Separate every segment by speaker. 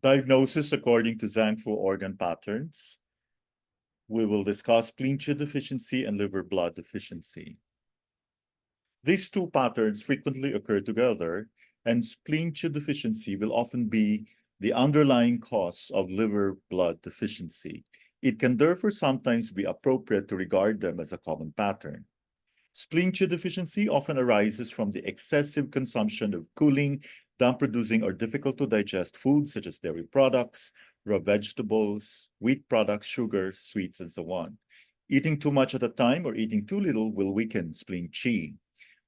Speaker 1: Diagnosis according to Zhang-Fu organ patterns. We will discuss spleen Qi deficiency and liver blood deficiency. These two patterns frequently occur together, and spleen Qi deficiency will often be the underlying cause of liver blood deficiency. It can therefore sometimes be appropriate to regard them as a common pattern. Spleen Qi deficiency often arises from the excessive consumption of cooling, damp-producing, or difficult-to-digest foods such as dairy products, raw vegetables, wheat products, sugar, sweets, and so on. Eating too much at a time or eating too little will weaken spleen Qi.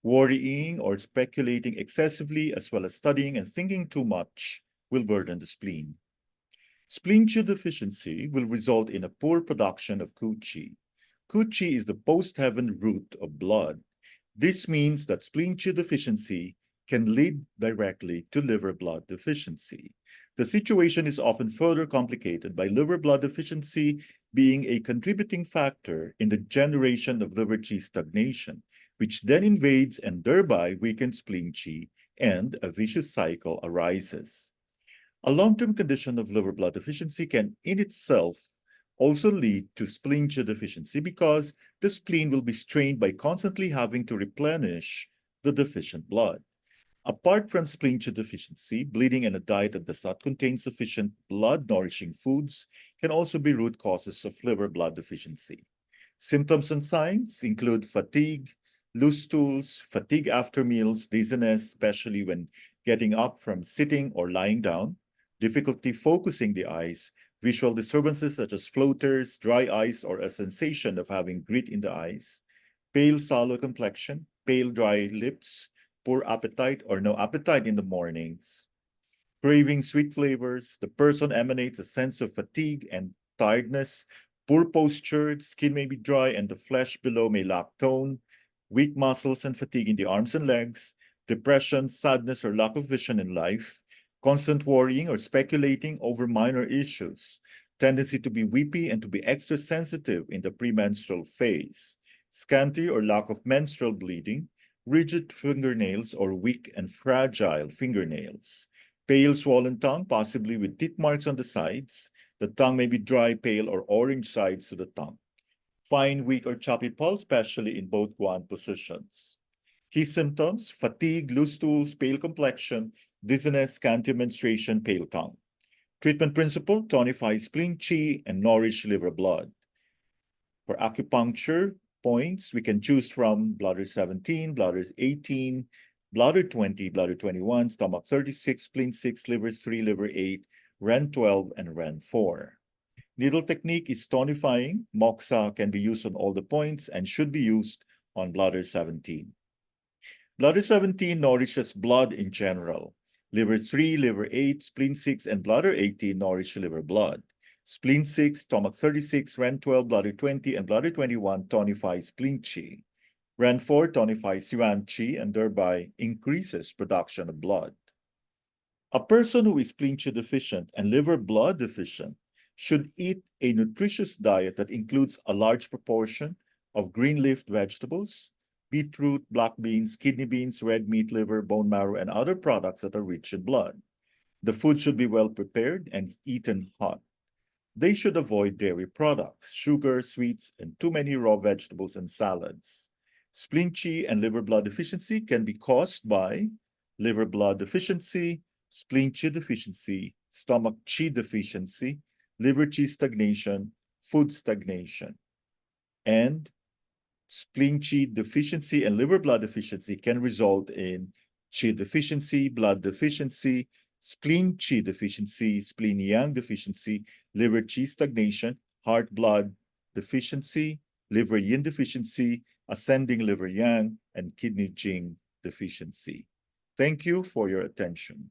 Speaker 1: Worrying or speculating excessively, as well as studying and thinking too much, will burden the spleen. Spleen Qi deficiency will result in a poor production of Ku Qi. Ku Qi is the post-heaven root of blood. This means that spleen Qi deficiency can lead directly to liver blood deficiency. The situation is often further complicated by liver blood deficiency being a contributing factor in the generation of liver Qi stagnation, which then invades and thereby weakens spleen Qi, and a vicious cycle arises. A long-term condition of liver blood deficiency can in itself also lead to spleen Qi deficiency because the spleen will be strained by constantly having to replenish the deficient blood. Apart from spleen Qi deficiency, bleeding and a diet that does not contain sufficient blood-nourishing foods can also be root causes of liver blood deficiency. Symptoms and signs include fatigue, loose stools, fatigue after meals, dizziness, especially when getting up from sitting or lying down, difficulty focusing the eyes, visual disturbances such as floaters, dry eyes, or a sensation of having grit in the eyes, pale sallow complexion, pale dry lips, poor appetite or no appetite in the mornings, craving sweet flavors, the person emanates a sense of fatigue and tiredness, poor posture, skin may be dry and the flesh below may lack tone, weak muscles and fatigue in the arms and legs, depression, sadness, or lack of vision in life, constant worrying or speculating over minor issues, tendency to be weepy and to be extra sensitive in the premenstrual phase, scanty or lack of menstrual bleeding, rigid fingernails or weak and fragile fingernails, pale swollen tongue, possibly with teeth marks on the sides. The tongue may be dry, pale, or orange sides to the tongue. Fine, weak, or choppy pulse, especially in both guan positions. Key symptoms: fatigue, loose stools, pale complexion, dizziness, scanty menstruation, pale tongue. Treatment principle: tonify spleen Qi and nourish liver blood. For acupuncture points, we can choose from bladder 17, bladder 18, bladder 20, bladder 21, stomach 36, spleen 6, liver 3, liver 8, REN 12, and REN 4. Needle technique is tonifying. Moxa can be used on all the points and should be used on bladder 17. Bladder 17 nourishes blood in general. Liver 3, liver 8, spleen 6, and bladder 18 nourish liver blood. Spleen 6, stomach 36, REN 12, bladder 20, and bladder 21 tonify spleen Qi. REN 4 tonifies yuan Qi and thereby increases production of blood. A person who is spleen Qi deficient and liver blood deficient should eat a nutritious diet that includes a large proportion of green leaf vegetables, beetroot, black beans, kidney beans, red meat, liver, bone marrow, and other products that are rich in blood. The food should be well prepared and eaten hot. They should avoid dairy products, sugar, sweets, and too many raw vegetables and salads. Spleen Qi and liver blood deficiency can be caused by liver blood deficiency, spleen Qi deficiency, stomach Qi deficiency, liver Qi stagnation, food stagnation. And spleen Qi deficiency and liver blood deficiency can result in Qi deficiency, blood deficiency, spleen Qi deficiency, spleen Yang deficiency, liver Qi stagnation, heart blood deficiency, liver Yin deficiency, ascending liver Yang, and kidney Jing deficiency. Thank you for your attention.